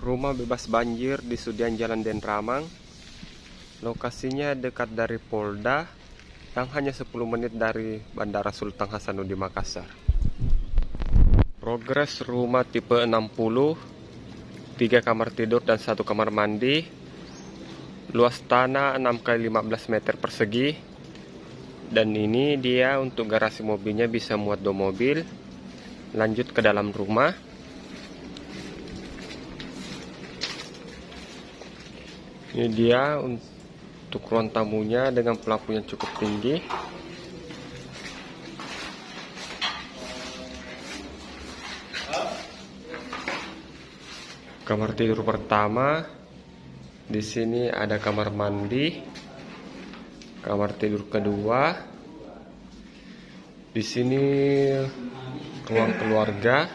Rumah bebas banjir di Sudiang Jalan Denramang. Lokasinya dekat dari Polda yang hanya 10 menit dari Bandara Sultan Hasanuddin Makassar. Progres rumah tipe 60, 3 kamar tidur dan 1 kamar mandi. Luas tanah 6 x 15 meter persegi. Dan ini dia untuk garasi mobilnya bisa muat 2 mobil. Lanjut ke dalam rumah. Ini dia untuk ruang tamunya dengan plafon yang cukup tinggi. Kamar tidur pertama. Di sini ada kamar mandi. Kamar tidur kedua. Di sini ruang keluarga.